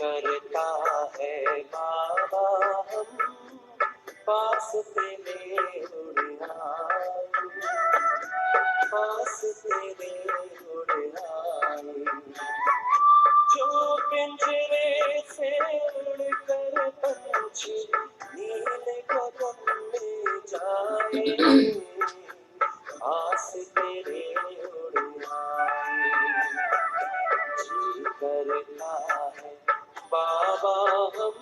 करता है बाबा हम पास तेरे उड़ आए, पास तेरे उड़ आए। जो पिंजरे से उड़कर पंछी नीले गगन में जाए, आस तेरे उड़ आए। जी करता है बाबा हम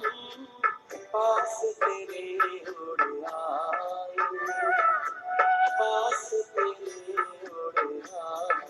पास तेरे उड़ आए, पास तेरे उड़ आए।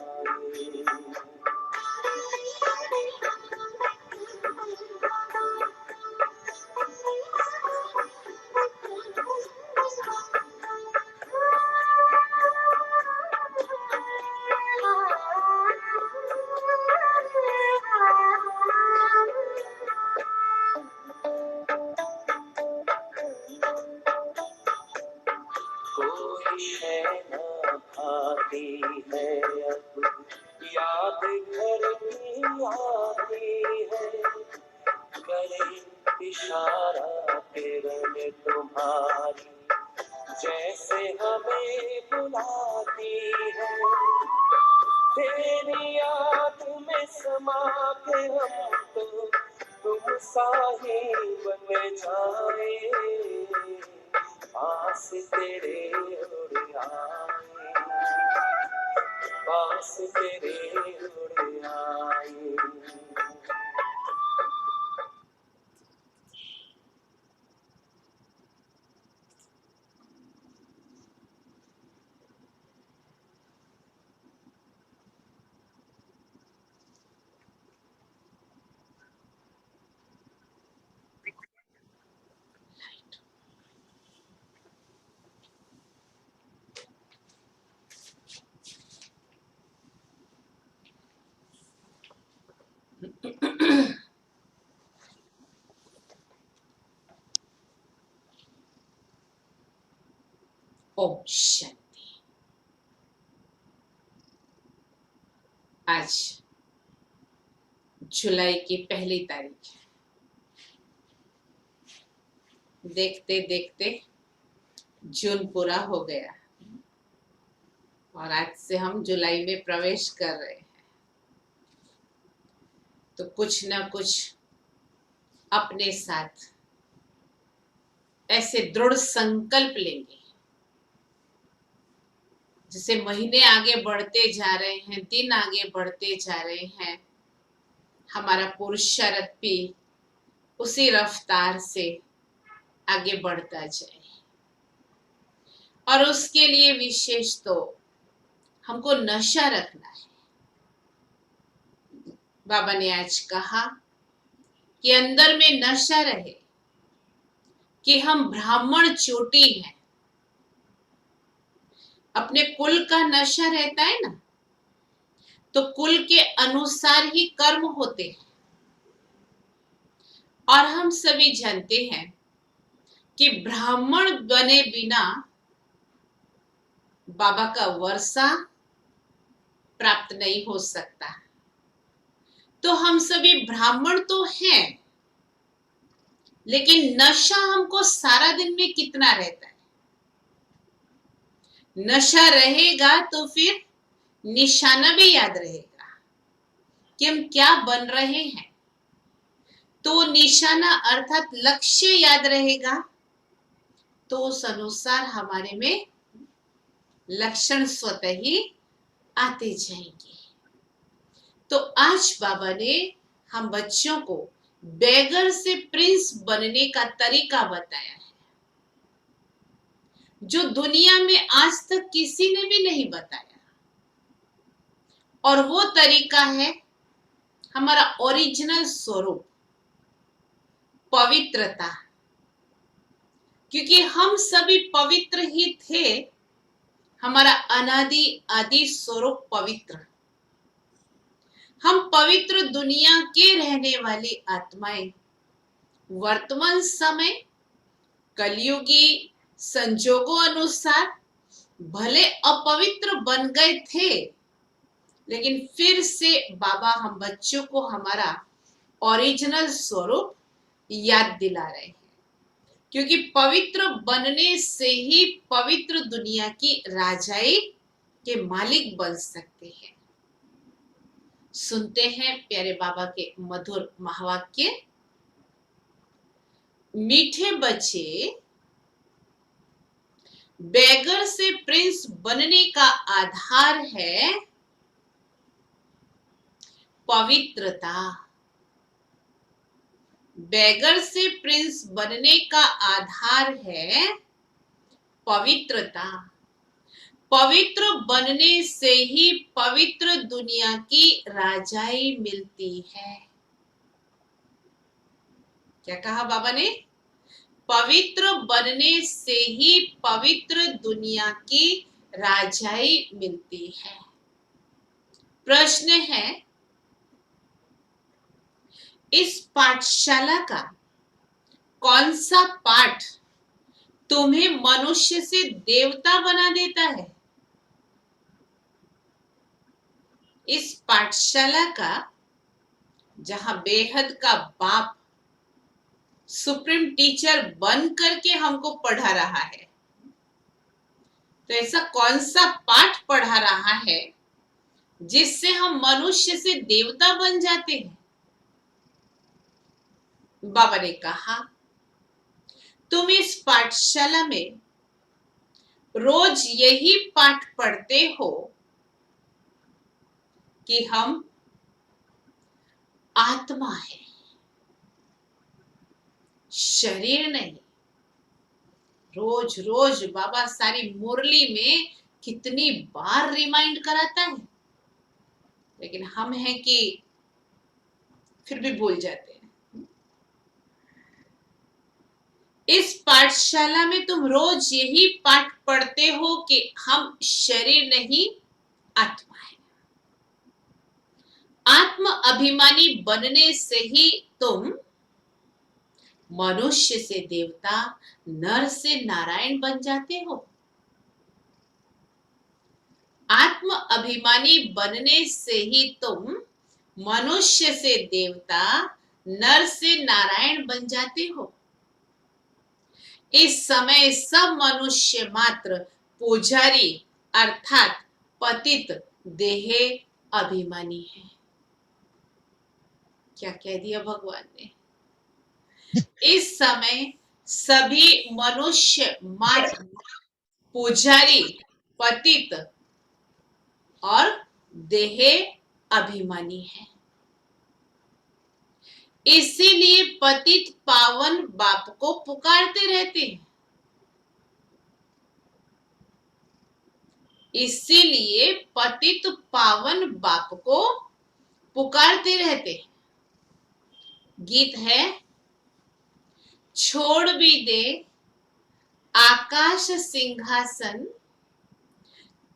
कोई शय न भाती है अब, याद घर की आती है। करे इशारा किरण तुम्हारी, जैसे हमें बुलाती है। तेरी याद में समा के हम तो तुम सा ही बन जाए, पास तेरे उड़ आए, पास तेरे उड़ आए। ओम शांति। आज जुलाई की 1 तारीख है। देखते देखते जून पूरा हो गया और आज से हम जुलाई में प्रवेश कर रहे हैं। तो कुछ ना कुछ अपने साथ ऐसे दृढ़ संकल्प लेंगे, जैसे महीने आगे बढ़ते जा रहे हैं, दिन आगे बढ़ते जा रहे हैं, हमारा पुरुषार्थ भी उसी रफ्तार से आगे बढ़ता जाए। और उसके लिए विशेष तो हमको नशा रखना है। बाबा ने आज कहा कि अंदर में नशा रहे कि हम ब्राह्मण चोटी हैं। अपने कुल का नशा रहता है ना, तो कुल के अनुसार ही कर्म होते हैं। और हम सभी जानते हैं कि ब्राह्मण बने बिना बाबा का वर्षा प्राप्त नहीं हो सकता। तो हम सभी ब्राह्मण तो हैं, लेकिन नशा हमको सारा दिन में कितना रहता है। नशा रहेगा तो फिर निशाना भी याद रहेगा कि हम क्या बन रहे हैं। तो निशाना अर्थात लक्ष्य याद रहेगा, तो उस अनुसार हमारे में लक्षण स्वतः ही आते जाएंगे। तो आज बाबा ने हम बच्चों को बेगर से प्रिंस बनने का तरीका बताया है, जो दुनिया में आज तक किसी ने भी नहीं बताया। और वो तरीका है हमारा ओरिजिनल स्वरूप, पवित्रता। क्योंकि हम सभी पवित्र ही थे, हमारा अनादि आदि स्वरूप पवित्र। हम पवित्र दुनिया के रहने वाली आत्माएं वर्तमान समय कलयुगी संजोगों अनुसार भले अपवित्र बन गए थे, लेकिन फिर से बाबा हम बच्चों को हमारा ओरिजिनल स्वरूप याद दिला रहे हैं, क्योंकि पवित्र बनने से ही पवित्र दुनिया की राजाई के मालिक बन सकते हैं। सुनते हैं प्यारे बाबा के मधुर महावाक्य। मीठे बच्चे, बेगर से प्रिंस बनने का आधार है पवित्रता। बेगर से प्रिंस बनने का आधार है पवित्रता। पवित्र बनने से ही पवित्र दुनिया की राजाई मिलती है। क्या कहा बाबा ने? पवित्र बनने से ही पवित्र दुनिया की राजाई मिलती है। प्रश्न है, इस पाठशाला का कौन सा पाठ तुम्हें मनुष्य से देवता बना देता है? इस पाठशाला का जहां बेहद का बाप सुप्रीम टीचर बन करके हमको पढ़ा रहा है, तो ऐसा कौन सा पाठ पढ़ा रहा है जिससे हम मनुष्य से देवता बन जाते हैं? बाबा ने कहा, तुम इस पाठशाला में रोज यही पाठ पढ़ते हो कि हम आत्मा है, शरीर नहीं। रोज रोज बाबा सारी मुरली में कितनी बार रिमाइंड कराता है, लेकिन हम हैं कि फिर भी भूल जाते हैं। इस पाठशाला में तुम रोज यही पाठ पढ़ते हो कि हम शरीर नहीं, आत्मा है। आत्म अभिमानी बनने से ही तुम मनुष्य से देवता, नर से नारायण बन जाते हो। आत्म अभिमानी बनने से ही तुम मनुष्य से देवता, नर से नारायण बन जाते हो। इस समय सब मनुष्य मात्र पुजारी अर्थात पतित देह अभिमानी है। क्या कह दिया भगवान ने? इस समय सभी मनुष्य मात्र पुजारी, पतित और देह अभिमानी है। इसीलिए पतित पावन बाप को पुकारते रहते हैं। इसीलिए पतित पावन बाप को पुकारते रहते हैं। गीत है, छोड़ भी दे आकाश सिंहासन,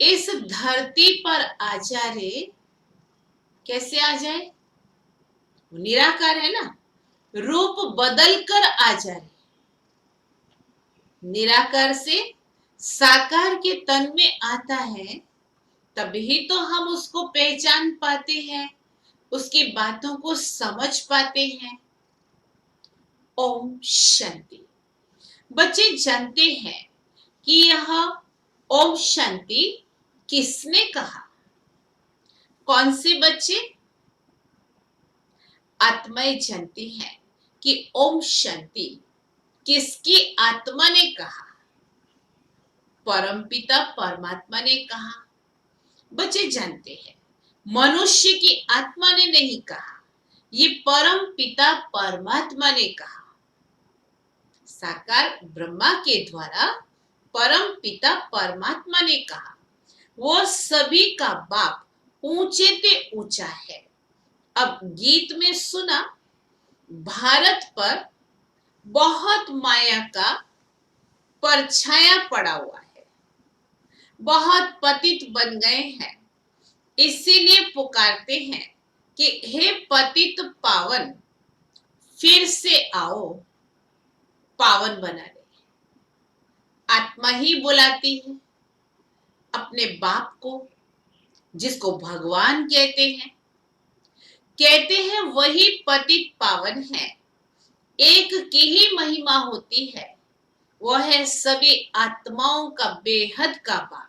इस धरती पर आ जा रे। कैसे आ जाए? निराकार है ना, रूप बदल कर आ जा रे। निराकार से साकार के तन में आता है, तभी तो हम उसको पहचान पाते हैं, उसकी बातों को समझ पाते हैं। ओम शांति। बच्चे जानते हैं कि यह ओम शांति किसने कहा? कौन से बच्चे? आत्माएं जानती हैं कि ओम शांति किसकी आत्मा ने कहा? परमपिता परमात्मा ने कहा। बच्चे जानते हैं मनुष्य की आत्मा ने नहीं कहा, ये परम पिता परमात्मा ने कहा। साकार ब्रह्मा के द्वारा परम पिता परमात्मा ने कहा। वो सभी का बाप ऊंचे ते ऊंचा है। अब गीत में सुना, भारत पर बहुत माया का परछाया पड़ा हुआ है, बहुत पतित बन गए हैं। इसीलिए पुकारते हैं कि हे पतित पावन, फिर से आओ, पावन बना दे। आत्मा ही बुलाती है अपने बाप को, जिसको भगवान कहते हैं। कहते हैं वही पतित पावन है, एक की ही महिमा होती है, वह है सभी आत्माओं का बेहद का बाप।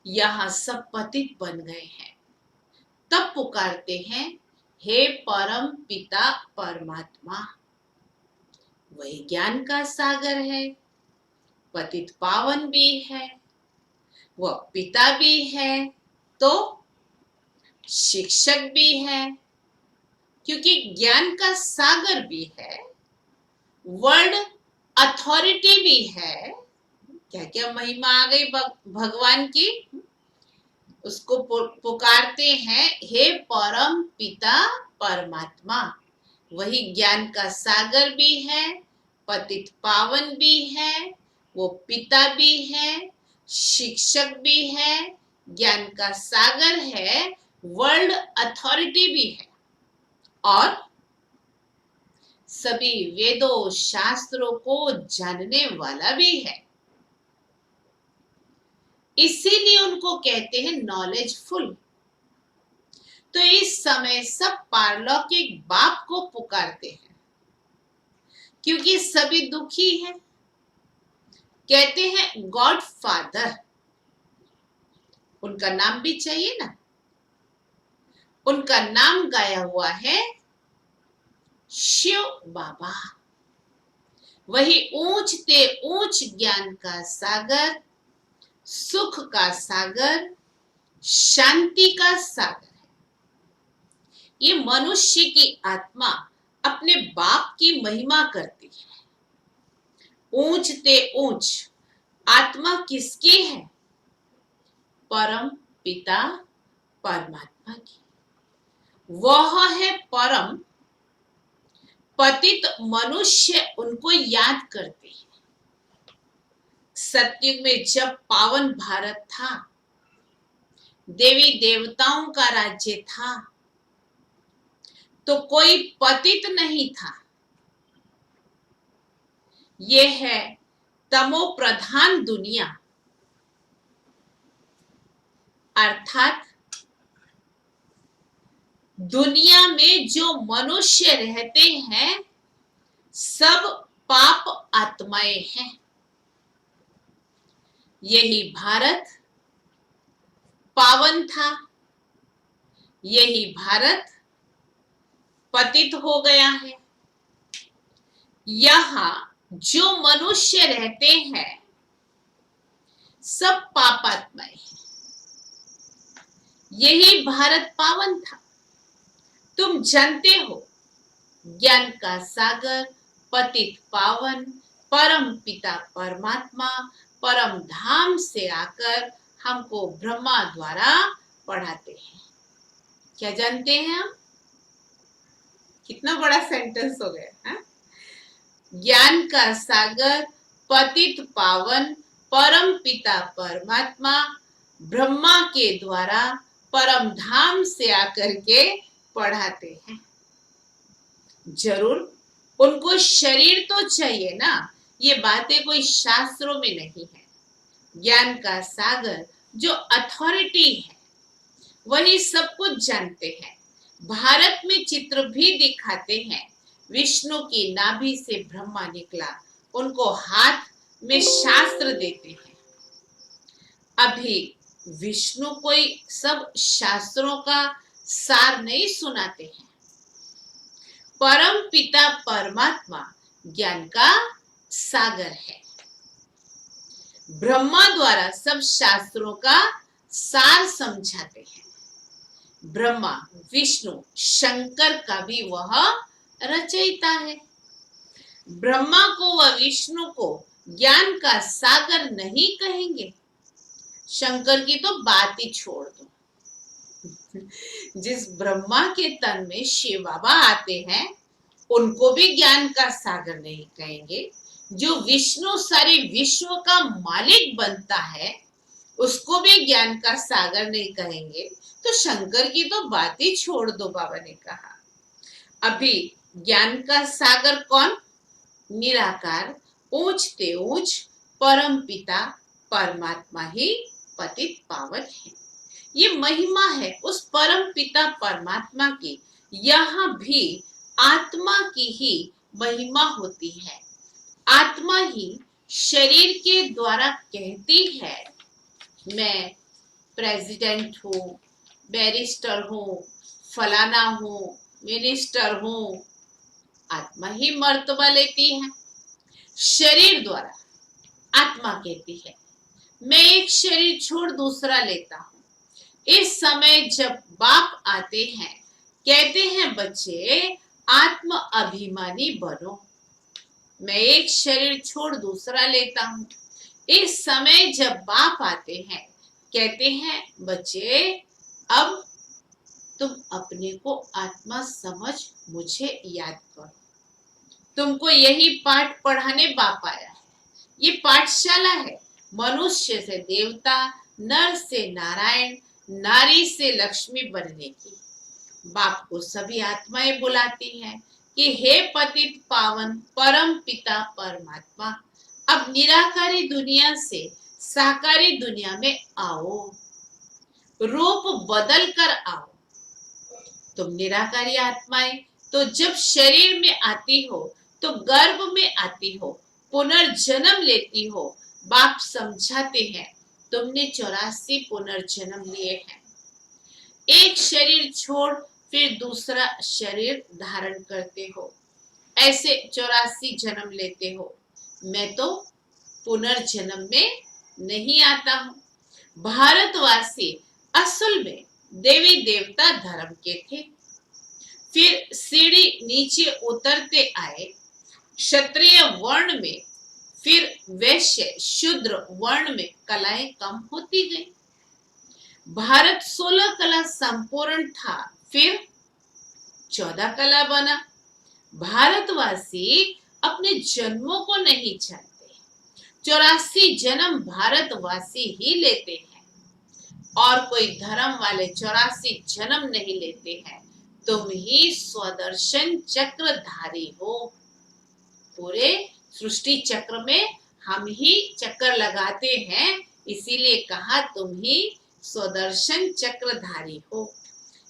यहाँ सब पतित बन गए हैं, तब पुकारते हैं हे परम पिता परमात्मा। वही ज्ञान का सागर है, पतित पावन भी है, वह पिता भी है, तो शिक्षक भी है, क्योंकि ज्ञान का सागर भी है, वर्ल्ड अथॉरिटी भी है। क्या क्या महिमा आ गई भगवान की। उसको पुकारते हैं हे परम पिता परमात्मा। वही ज्ञान का सागर भी है, पतित पावन भी है, वो पिता भी है, शिक्षक भी है, ज्ञान का सागर है, वर्ल्ड अथॉरिटी भी है, और सभी वेदों शास्त्रों को जानने वाला भी है। इसीलिए उनको कहते हैं नॉलेजफुल। तो इस समय सब पारलौकिक बाप को पुकारते हैं, क्योंकि सभी दुखी हैं। कहते हैं गॉड फादर, उनका नाम भी चाहिए ना। उनका नाम गाया हुआ है शिव बाबा। वही ऊंचते ऊंच ज्ञान का सागर, सुख का सागर, शांति का सागर है। ये मनुष्य की आत्मा अपने बाप की महिमा करती है। ऊंचते ऊंच आत्मा किसकी है? परम पिता परमात्मा की। वह है परम। पतित मनुष्य उनको याद करते हैं। सतयुग में जब पावन भारत था, देवी देवताओं का राज्य था, तो कोई पतित नहीं था। यह है तमो प्रधान दुनिया, अर्थात दुनिया में जो मनुष्य रहते हैं सब पाप आत्माएं हैं। यही भारत पावन था, यही भारत पतित हो गया है। यहाँ जो मनुष्य रहते हैं सब पापात्माएं हैं। यही भारत पावन था। तुम जानते हो ज्ञान का सागर, पतित पावन, परम पिता परमात्मा परम धाम से आकर हमको ब्रह्मा द्वारा पढ़ाते हैं। क्या जानते हैं हम? कितना बड़ा सेंटेंस हो गया है? ज्ञान का सागर, पतित पावन, परम पिता परमात्मा ब्रह्मा के द्वारा परम धाम से आकर के पढ़ाते हैं। जरूर उनको शरीर तो चाहिए ना। ये बातें कोई शास्त्रों में नहीं है। ज्ञान का सागर जो अथॉरिटी है वही सब कुछ जानते हैं। भारत में चित्र भी दिखाते हैं। विष्णु की नाभि से ब्रह्मा निकला, उनको हाथ में शास्त्र देते हैं। अभी विष्णु कोई सब शास्त्रों का सार नहीं सुनाते हैं। परम पिता परमात्मा ज्ञान का सागर है। ब्रह्मा द्वारा सब शास्त्रों का सार समझाते हैं। ब्रह्मा विष्णु शंकर का भी वह रचयिता है। ब्रह्मा को व विष्णु को ज्ञान का सागर नहीं कहेंगे। शंकर की तो बात ही छोड़ दो। जिस ब्रह्मा के तन में शिव बाबा आते हैं उनको भी ज्ञान का सागर नहीं कहेंगे। जो विष्णु सारे विश्व का मालिक बनता है उसको भी ज्ञान का सागर नहीं कहेंगे। तो शंकर की तो बात ही छोड़ दो, बाबा ने कहा। अभी ज्ञान का सागर कौन? निराकार ऊंचते ऊंच परम पिता परमात्मा ही पतित पावन है। ये महिमा है उस परम पिता परमात्मा की। यहाँ भी आत्मा की ही महिमा होती है। आत्मा ही शरीर के द्वारा कहती है मैं प्रेसिडेंट हूँ, बैरिस्टर हूँ, फलाना हूँ, मिनिस्टर हूँ। आत्मा ही मर्तबा लेती है। शरीर द्वारा आत्मा कहती है मैं एक शरीर छोड़ दूसरा लेता हूँ। इस समय जब बाप आते हैं, कहते हैं बच्चे आत्म अभिमानी बनो। मैं एक शरीर छोड़ दूसरा लेता हूँ। इस समय जब बाप आते हैं, कहते हैं बच्चे अब तुम अपने को आत्मा समझ मुझे याद करो। तुमको यही पाठ पढ़ाने बाप आया है। ये पाठशाला है मनुष्य से देवता, नर से नारायण, नारी से लक्ष्मी बनने की। बाप को सभी आत्माएं बुलाती हैं कि हे पतित पावन परम पिता परमात्मा, अब निराकारी दुनिया से साकारी दुनिया में आओ, रूप बदल कर आओ। तुम निराकारी आत्माएं तो जब शरीर में आती हो तो गर्भ में आती हो, पुनर्जन्म लेती हो। बाप समझाते हैं तुमने 84 पुनर्जन्म लिए हैं। एक शरीर छोड़ फिर दूसरा शरीर धारण करते हो, ऐसे 84 जन्म लेते हो। मैं तो पुनर्जन्म में नहीं आता हूँ। भारतवासी असल में देवी देवता धर्म के थे, फिर सीढ़ी नीचे उतरते आए क्षत्रिय वर्ण में, फिर वैश्य शूद्र वर्ण में कलाएं कम होती गई। भारत 16 कला संपूर्ण था, फिर 14 कला बना। भारतवासी अपने जन्मों को नहीं जानते। 84 जन्म भारतवासी ही लेते हैं और कोई धर्म वाले 84 जन्म नहीं लेते हैं। तुम ही स्वदर्शन चक्रधारी हो। पूरे सृष्टि चक्र में हम ही चक्कर लगाते हैं, इसीलिए कहा तुम ही स्वदर्शन चक्रधारी हो।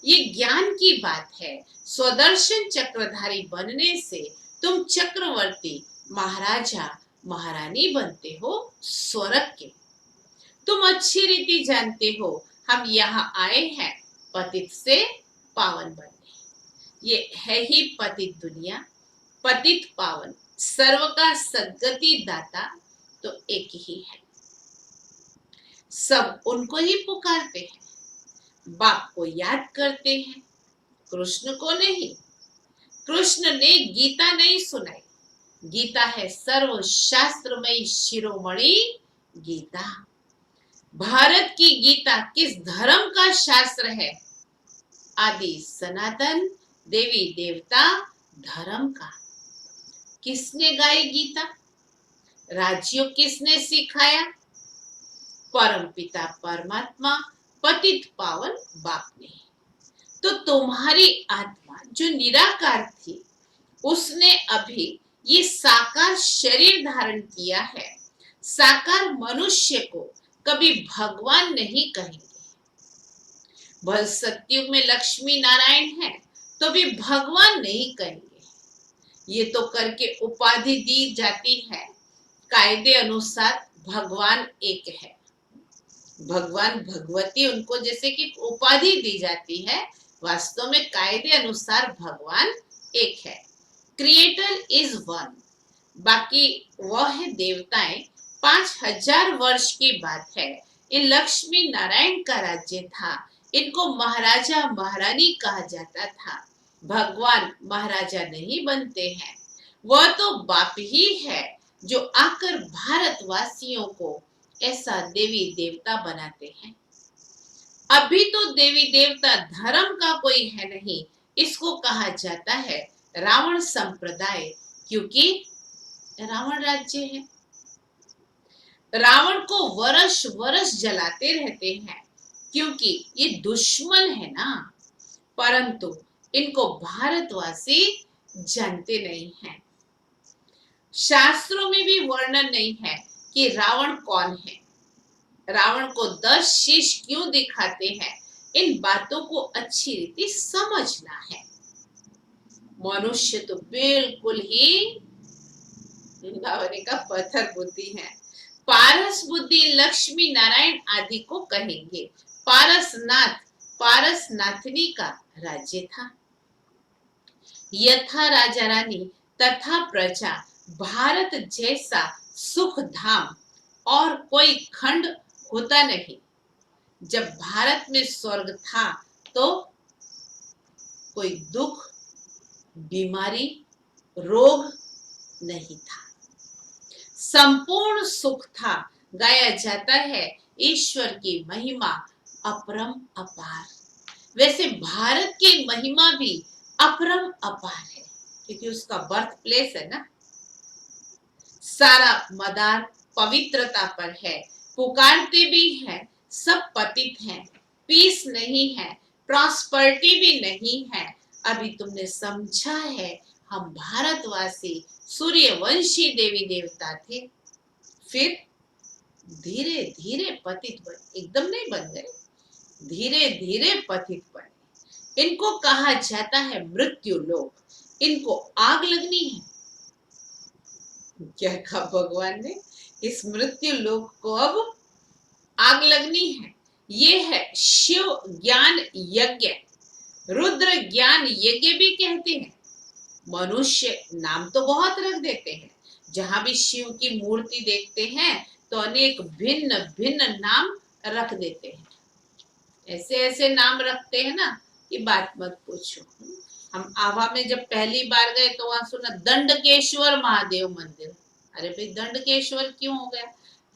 ये ज्ञान की बात है। स्वदर्शन चक्रधारी बनने से तुम चक्रवर्ती महाराजा महारानी बनते हो स्वर्ग के। तुम अच्छी रीति जानते हो हम यहाँ आए हैं पतित से पावन बनने। ये है ही पतित दुनिया, पतित पावन, सर्व का सद्गति दाता तो एक ही है। सब उनको ही पुकारते हैं, बाप को याद करते हैं, कृष्ण को नहीं। कृष्ण ने गीता नहीं सुनाई। गीता है सर्व शास्त्रमयी शिरोमणि गीता। भारत की गीता किस धर्म का शास्त्र है? आदि सनातन देवी देवता धर्म का। किसने गाई गीता? राज्यों किसने सिखाया? परम पिता परमात्मा पतित पावन बाप ने। तो तुम्हारी आत्मा जो निराकार थी, उसने अभी ये साकार शरीर धारण किया है। साकार मनुष्य को कभी भगवान नहीं कहेंगे। भल सत्युग में लक्ष्मी नारायण है तो भी भगवान नहीं कहेंगे। ये तो करके उपाधि दी जाती है। कायदे अनुसार भगवान एक है। भगवान भगवती उनको जैसे कि उपाधि दी जाती है, वास्तव में कायदे अनुसार भगवान एक है। Creator is one. बाकी वह है देवताएं। 5000 वर्ष की बात है। इन लक्ष्मी नारायण का राज्य था। इनको महाराजा महारानी कहा जाता था। भगवान महाराजा नहीं बनते हैं। वह तो बाप ही है जो आकर भारतवासियों को ऐसा देवी देवता बनाते हैं। अभी तो देवी देवता धर्म का कोई है नहीं। इसको कहा जाता है रावण संप्रदाय, क्योंकि रावण राज्य है। रावण को वर्ष वर्ष जलाते रहते हैं क्योंकि ये दुश्मन है ना। परंतु इनको भारतवासी जानते नहीं हैं। शास्त्रों में भी वर्णन नहीं है कि रावण कौन है। रावण को 10 शीश क्यों दिखाते हैं, इन बातों को अच्छी रीति समझना है। मनुष्य तो बिल्कुल ही भावने का पत्थर बुद्धि है। पारस बुद्धि लक्ष्मी नारायण आदि को कहेंगे। पारसनाथ पारसनाथनी का राज्य था। यथा राजा रानी तथा प्रजा, भारत जैसा सुख धाम और कोई खंड होता नहीं। जब भारत में स्वर्ग था तो कोई दुख, बीमारी, रोग नहीं था, संपूर्ण सुख था। गाया जाता है ईश्वर की महिमा अपरम अपार। वैसे भारत की महिमा भी अपरम अपार है, क्योंकि उसका बर्थ प्लेस है ना। सारा मदार पवित्रता पर है। पुकारते भी हैं, सब पतित हैं। पीस नहीं है, प्रॉस्पर्टी भी नहीं है। अभी तुमने समझा है, हम भारतवासी सूर्यवंशी देवी देवता थे, फिर धीरे धीरे पतित बने। एकदम नहीं बन गए, धीरे धीरे पतित बने। इनको कहा जाता है मृत्यु लोक। इनको आग लगनी है। क्या कहा भगवान ने, इस मृत्यु लोक को अब आग लगनी है। ये है शिव ज्ञान यज्ञ, रुद्र ज्ञान यज्ञ भी कहते हैं। मनुष्य नाम तो बहुत रख देते हैं। जहां भी शिव की मूर्ति देखते हैं तो अनेक भिन्न भिन्न नाम रख देते हैं। ऐसे ऐसे नाम रखते हैं ना कि बात मत पूछो। हम आभा में जब पहली बार गए तो वहां सुना दंडकेश्वर महादेव मंदिर। अरे भाई दंडकेश्वर क्यों हो गया?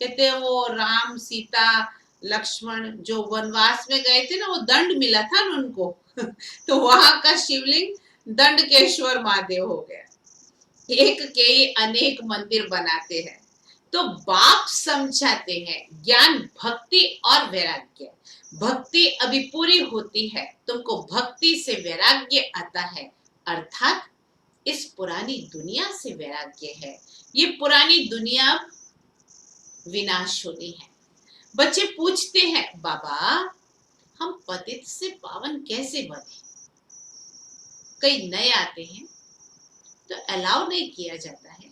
कहते हैं वो राम सीता लक्ष्मण जो वनवास में गए थे ना, वो दंड मिला था ना उनको तो वहां का शिवलिंग दंडकेश्वर महादेव हो गया। एक के ही अनेक मंदिर बनाते हैं। तो बाप समझाते हैं ज्ञान, भक्ति और वैराग्य। भक्ति अभी पूरी होती है, तुमको भक्ति से वैराग्य आता है, अर्थात इस पुरानी दुनिया से वैराग्य है। ये पुरानी दुनिया विनाश होनी है। बच्चे पूछते हैं, बाबा हम पतित से पावन कैसे बने? कई नए आते हैं तो अलाउ नहीं किया जाता है।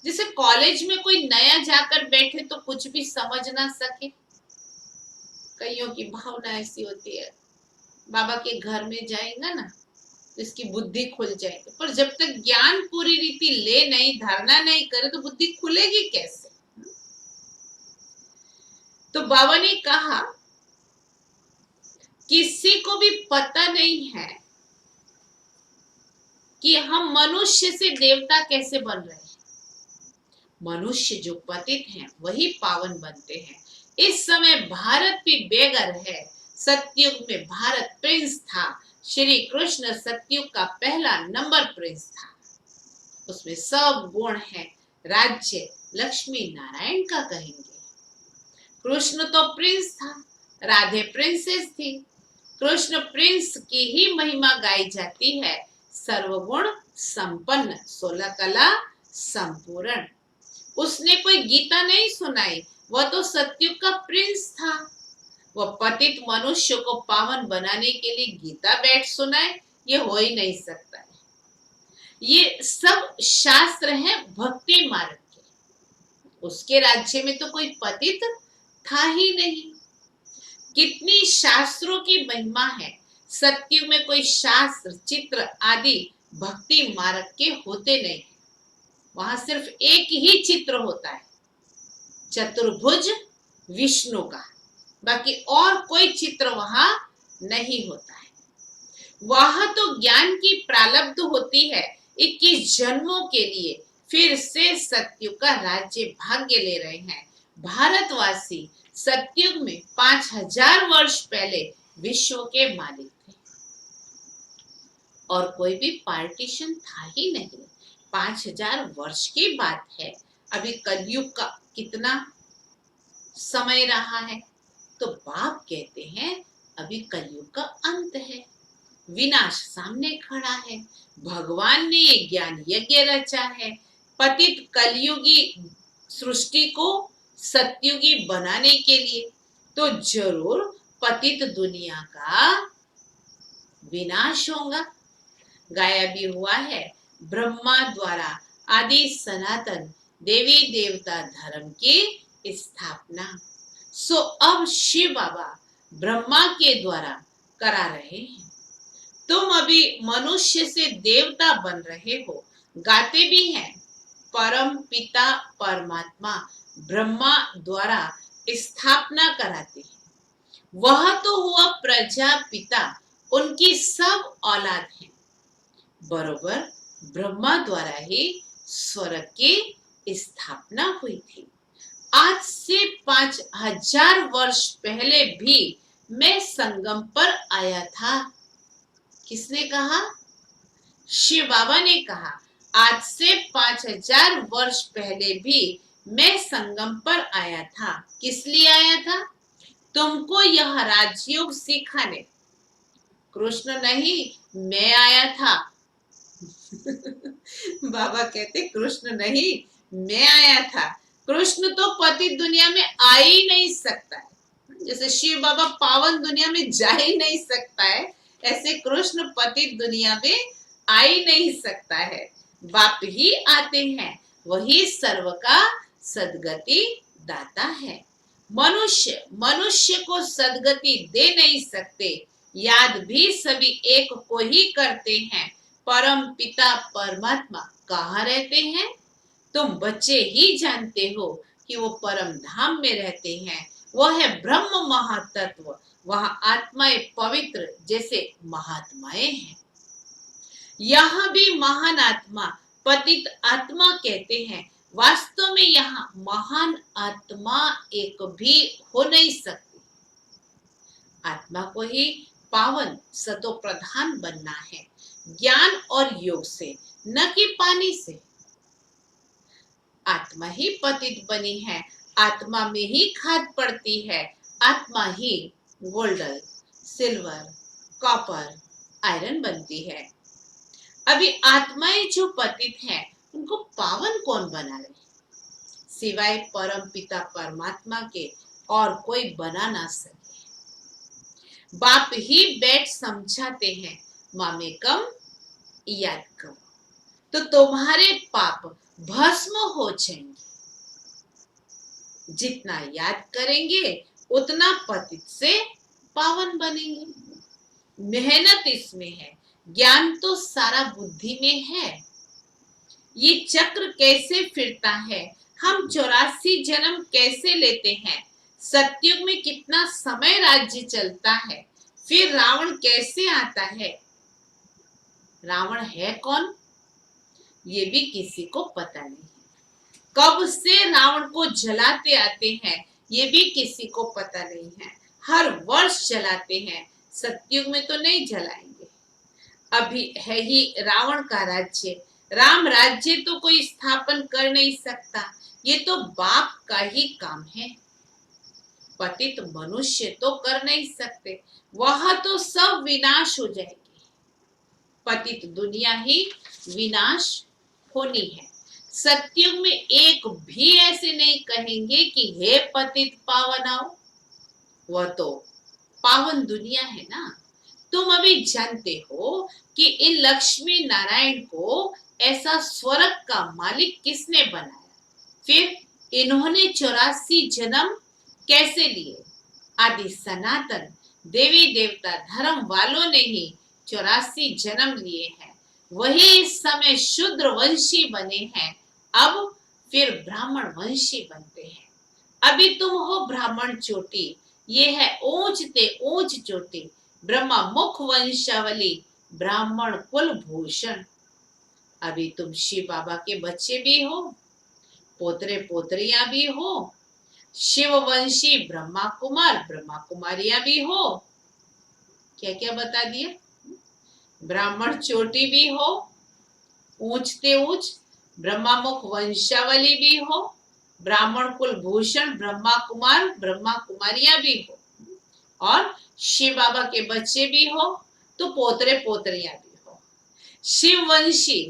जैसे कॉलेज में कोई नया जाकर बैठे तो कुछ भी समझ ना सके। कईयों की भावना ऐसी होती है, बाबा के घर में जाएगा ना तो इसकी बुद्धि खुल जाएगी। पर जब तक ज्ञान पूरी रीति ले नहीं, धारणा नहीं करे तो बुद्धि खुलेगी कैसे? तो बाबा ने कहा किसी को भी पता नहीं है कि हम मनुष्य से देवता कैसे बन रहे हैं। मनुष्य जो पतित हैं वही पावन बनते हैं। इस समय भारत भी बेघर है। सतयुग में भारत प्रिंस था। श्री कृष्ण सतयुग का पहला नंबर प्रिंस था। उसमें सब गुण है। राज्य लक्ष्मी नारायण का कहेंगे। कृष्ण तो प्रिंस था, राधे प्रिंसेस थी। कृष्ण प्रिंस की ही महिमा गाई जाती है। सर्वगुण संपन्न, 16 कला संपूर्ण। उसने कोई गीता नहीं सुनाई, वह तो सतयुग का प्रिंस था। वह पतित मनुष्य को पावन बनाने के लिए गीता बैठ सुनाए, ये हो ही नहीं सकता है। ये सब शास्त्र हैं भक्ति मार्ग के। उसके राज्य में तो कोई पतित था ही नहीं। कितनी शास्त्रों की महिमा है। सतयुग में कोई शास्त्र, चित्र आदि भक्ति मार्ग के होते नहीं। वहां सिर्फ एक ही चित्र होता है, चतुर्भुज विष्णु का। बाकी और कोई चित्र वहां नहीं होता है। वहां तो ज्ञान की प्रारब्ध होती है 21 जन्मों के लिए। फिर से सतयुग का राज्य भाग्य ले रहे हैं। भारतवासी सतयुग में 5000 वर्ष पहले विश्व के मालिक थे और कोई भी पार्टीशन था ही नहीं। 5000 वर्ष की बात है। अभी कलयुग का कितना समय रहा है? तो बाप कहते हैं अभी कलयुग का अंत है, विनाश सामने खड़ा है। भगवान ने ये ज्ञान यज्ञ रचा है। पतित कलयुगी सृष्टि को सत्युगी बनाने के लिए, तो जरूर पतित दुनिया का विनाश होगा। गाया भी हुआ है, ब्रह्मा द्वारा आदि सनातन देवी देवता धर्म की स्थापना। सो अब शिव बाबा ब्रह्मा के द्वारा करा रहे हैं। तुम अभी मनुष्य से देवता बन रहे हो, गाते भी हैं, परम पिता परमात्मा ब्रह्मा द्वारा स्थापना कराते हैं। वह तो हुआ प्रजापिता, उनकी सब औलाद है। बरोबर ब्रह्मा द्वारा ही स्वर्ग की स्थापना हुई थी। आज से 5000 वर्ष पहले भी मैं संगम पर आया था। किसने कहा? शिव बाबा ने कहा, आज से 5000 वर्ष पहले भी मैं संगम पर आया था। किस लिए आया था? तुमको यह राजयोग सिखाने। कृष्ण नहीं, मैं आया था। बाबा कहते कृष्ण नहीं, मैं आया था। कृष्ण तो पतित दुनिया में आ ही नहीं सकता है। जैसे शिव बाबा पावन दुनिया में जा ही नहीं सकता है, ऐसे कृष्ण पतित दुनिया में आ ही नहीं सकता है। बाप ही आते हैं, वही सर्व का सदगति दाता है। मनुष्य मनुष्य को सदगति दे नहीं सकते, याद भी सभी एक को ही करते हैं। परम पिता परमात्मा कहाँ रहते हैं? तुम बच्चे ही जानते हो कि वो परम धाम में रहते हैं। वह है ब्रह्म महातत्व, वहां आत्माएं पवित्र जैसे महात्माएं हैं। यहाँ भी महान आत्मा पतित आत्मा कहते हैं। वास्तव में यहाँ महान आत्मा एक भी हो नहीं सकती। आत्मा को ही पावन सतो प्रधान बनना है, ज्ञान और योग से, न कि पानी से। आत्मा ही पतित बनी है, आत्मा में ही खाद पड़ती है, आत्मा ही गोल्ड, सिल्वर, कॉपर, आयरन बनती है। अभी आत्माएं जो पतित हैं, उनको पावन कौन बना रहे? सिवाय परम पिता परमात्मा के और कोई बना ना सके। बाप ही बैठ समझाते हैं, मामेकम याद करो, तो तुम्हारे पाप भस्म हो जाएंगे। जितना याद करेंगे उतना पतित से पावन बनेंगे। मेहनत इसमें है, ज्ञान तो सारा बुद्धि में है। ये चक्र कैसे फिरता है, हम 84 जन्म कैसे लेते हैं, सतयुग में कितना समय राज्य चलता है, फिर रावण कैसे आता है, रावण है कौन, ये भी किसी को पता नहीं है। कब से रावण को जलाते आते हैं, ये भी किसी को पता नहीं है। हर वर्ष जलाते हैं, सतयुग में तो नहीं जलाएंगे। अभी है ही रावण का राज्य, राम राज्य तो कोई स्थापन कर नहीं सकता, ये तो बाप का ही काम है। पतित मनुष्य तो कर नहीं सकते, वह तो सब विनाश हो जाएगी। पतित दुनिया ही विनाश होनी है। सतयुग में एक भी ऐसे नहीं कहेंगे कि हे पतित पावन आओ, वह तो पावन दुनिया है ना। तुम अभी जानते हो कि इन लक्ष्मी नारायण को ऐसा स्वर्ग का मालिक किसने बनाया, फिर इन्होंने 84 जन्म कैसे लिए? आदि सनातन देवी देवता धर्म वालों ने ही 84 जन्म लिए हैं। वही इस समय शूद्र वंशी बने हैं, अब फिर ब्राह्मण वंशी बनते हैं। अभी तुम हो ब्राह्मण चोटी, ये है ऊंचते ऊंच चोटी, ब्रह्मा मुख वंशावली, ब्राह्मण कुल भूषण। अभी तुम शिव बाबा के बच्चे भी हो, पोतरे पोतरियां भी हो, शिव वंशी ब्रह्मा कुमार ब्रह्मा कुमारियां भी हो। क्या क्या बता दिया? ब्राह्मण चोटी भी हो, ऊंचते ऊंच ब्रह्मा मुख वंशावली भी हो, ब्राह्मण कुल भूषण ब्रह्मा कुमार ब्रह्मा कुमारियां भी हो, और शिव बाबा के बच्चे भी हो तो पोतरे पोतरियां भी हो। शिव वंशी,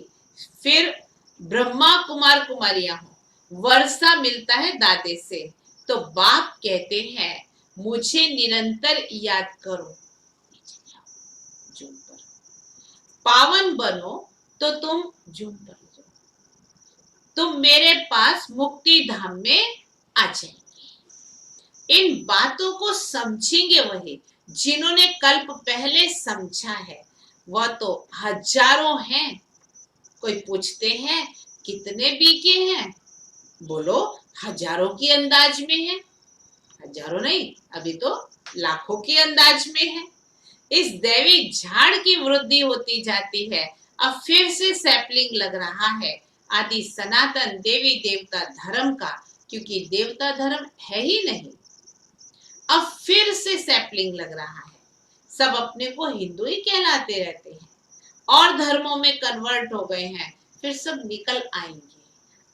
फिर ब्रह्मा कुमार कुमारियां हो, वर्षा मिलता है दादे से, तो बाप कहते हैं मुझे निरंतर याद करो। जूम पर पावन बनो तो तुम जूम पर जाओ, तुम मेरे पास मुक्ति धाम में आ जाएंगे। इन बातों को समझेंगे वही जिन्होंने कल्प पहले समझा है। वह तो हजारों हैं। कोई पूछते हैं कितने बीके हैं, बोलो हजारों की अंदाज में है। हजारों नहीं, अभी तो लाखों की अंदाज में है। इस दैवी झाड़ की वृद्धि होती जाती है। अब फिर से सैपलिंग लग रहा है आदि सनातन देवी देवता धर्म का, क्योंकि देवता धर्म है ही नहीं। अब फिर से सैपलिंग लग रहा है। सब अपने को हिंदू ही कहलाते रहते हैं और धर्मों में कन्वर्ट हो गए हैं। फिर सब निकल आएंगे,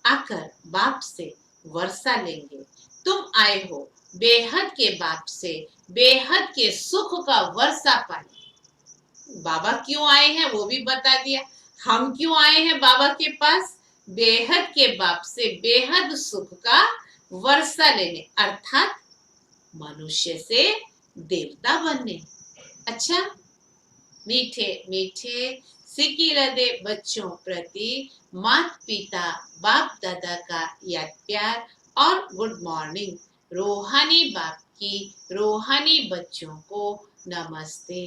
आकर बाप से वर्षा लेंगे। तुम आए हो बेहद के बाप से बेहद के सुख का वर्षा पाने। बाबा क्यों आए हैं वो भी बता दिया। हम क्यों आए हैं बाबा के पास? बेहद के बाप से बेहद सुख का वर्षा लेने, अर्थात मनुष्य से देवता बनने। अच्छा, मीठे मीठे सिकी हृदय बच्चों प्रति माता पिता बाप दादा का याद प्यार और गुड मॉर्निंग। रूहानी बाप की रूहानी बच्चों को नमस्ते।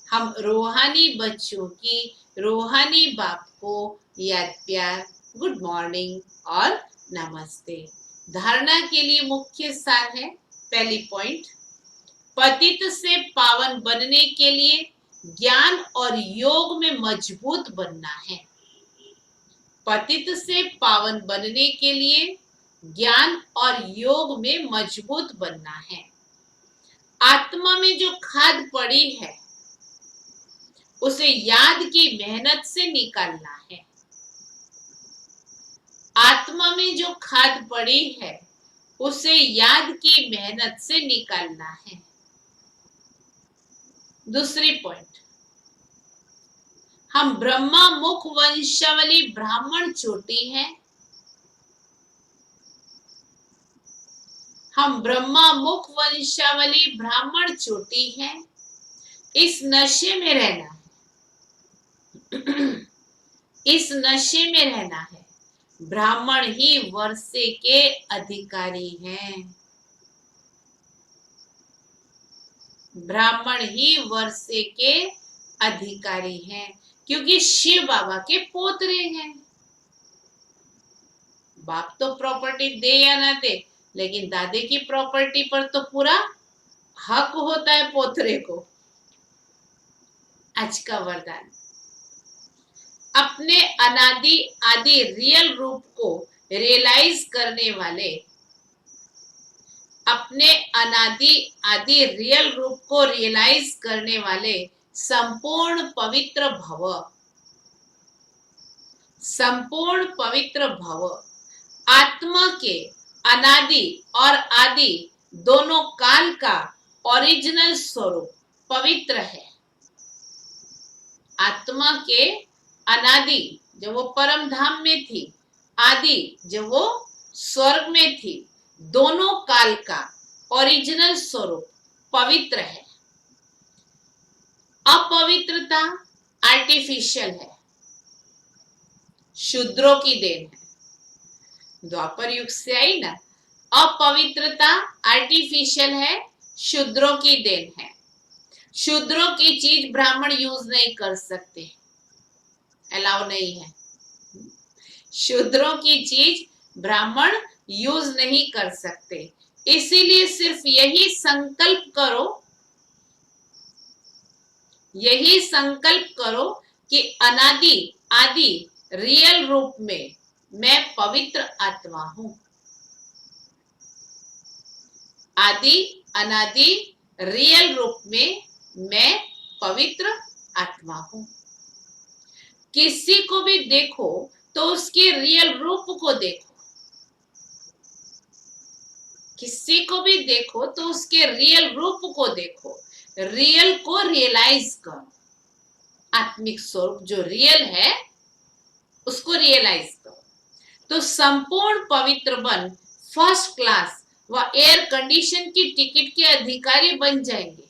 हम रूहानी बच्चों की रूहानी बाप को याद प्यार, गुड मॉर्निंग और नमस्ते। धारणा के लिए मुख्य सार है, पहली पॉइंट, पतित से पावन बनने के लिए ज्ञान और योग में मजबूत बनना है। पतित से पावन बनने के लिए ज्ञान और योग में मजबूत बनना है। आत्मा में जो खाद पड़ी है उसे याद की मेहनत से निकालना है। आत्मा में जो खाद पड़ी है उसे याद की मेहनत से निकालना है। दूसरी पॉइंट, हम ब्रह्मा मुख वंशावली ब्राह्मण चोटी हैं। हम ब्रह्मा मुख वंशावली ब्राह्मण चोटी हैं। इस नशे में रहना है। इस नशे में रहना है। ब्राह्मण ही वर्षे के अधिकारी हैं। ब्राह्मण ही वर्षे के अधिकारी हैं, क्योंकि शिव बाबा के पोतरे हैं। बाप तो प्रॉपर्टी दे या ना दे, लेकिन दादे की प्रॉपर्टी पर तो पूरा हक होता है पोतरे को। आज का वरदान, अपने अनादि आदि रियल रूप को रियलाइज करने वाले, अपने अनादि आदि रियल रूप को रियलाइज करने वाले संपूर्ण पवित्र भव, संपूर्ण पवित्र भव, आत्मा के अनादि और आदि दोनों काल का ओरिजिनल स्वरूप पवित्र है। आत्मा के अनादि जब वो परम धाम में थी, आदि जब वो स्वर्ग में थी, दोनों काल का ओरिजिनल स्वरूप पवित्र है। अपवित्रता आर्टिफिशियल है, शूद्रों की देन है। द्वापर युग से आई ना, अपवित्रता आर्टिफिशियल है, शूद्रों की देन है। शूद्रों की चीज ब्राह्मण यूज नहीं कर सकते, अलाउ नहीं है। शूद्रों की चीज ब्राह्मण यूज नहीं कर सकते। इसीलिए सिर्फ यही संकल्प करो, यही संकल्प करो कि अनादि आदि रियल रूप में मैं पवित्र आत्मा हूं। आदि अनादि रियल रूप में मैं पवित्र आत्मा हूं। किसी को भी देखो तो उसके रियल रूप को देखो, किसी को भी देखो तो उसके रियल रूप को देखो, रियल को रियलाइज करो। आत्मिक स्वरूप जो रियल है उसको रियलाइज करो, तो संपूर्ण पवित्र बन फर्स्ट क्लास वह एयर कंडीशन की टिकट के अधिकारी बन जाएंगे।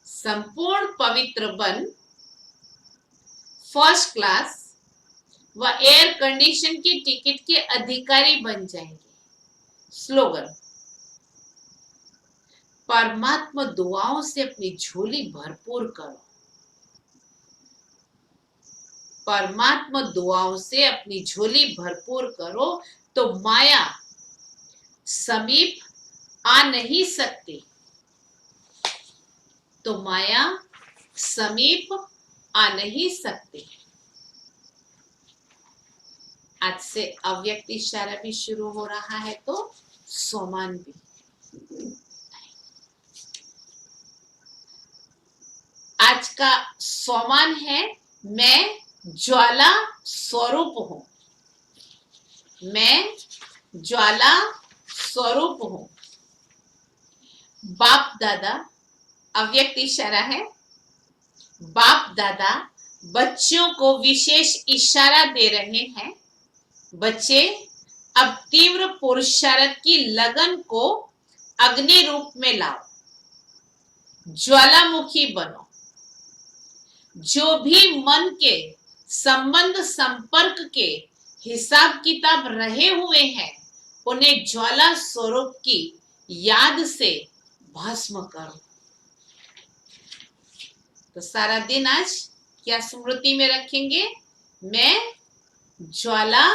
संपूर्ण पवित्र बन फर्स्ट क्लास व एयर कंडीशन की टिकट के अधिकारी बन जाएंगे। स्लोगन, परमात्मा दुआओं से अपनी झोली भरपूर करो। परमात्मा दुआओं से अपनी झोली भरपूर करो तो माया समीप आ नहीं सकती। तो माया समीप आ नहीं सकती। आज से अव्यक्त इशारा भी शुरू हो रहा है, तो सोमान भी। आज का सोमान है, मैं ज्वाला स्वरूप हूं। मैं ज्वाला स्वरूप हूं। बाप दादा, अव्यक्त इशारा है, बाप दादा बच्चों को विशेष इशारा दे रहे हैं। बच्चे अब तीव्र पुरुषार्थ की लगन को अग्नि रूप में लाओ, ज्वालामुखी बनो। जो भी मन के संबंध संपर्क के हिसाब किताब रहे हुए हैं, उन्हें ज्वाला स्वरूप की याद से भस्म करो। तो सारा दिन आज क्या स्मृति में रखेंगे? मैं ज्वाला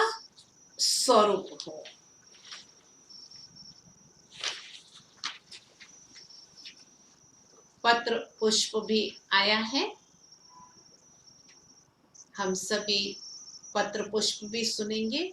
स्वरूप हूं। पत्र पुष्प भी आया है, हम सभी पत्र पुष्प भी सुनेंगे।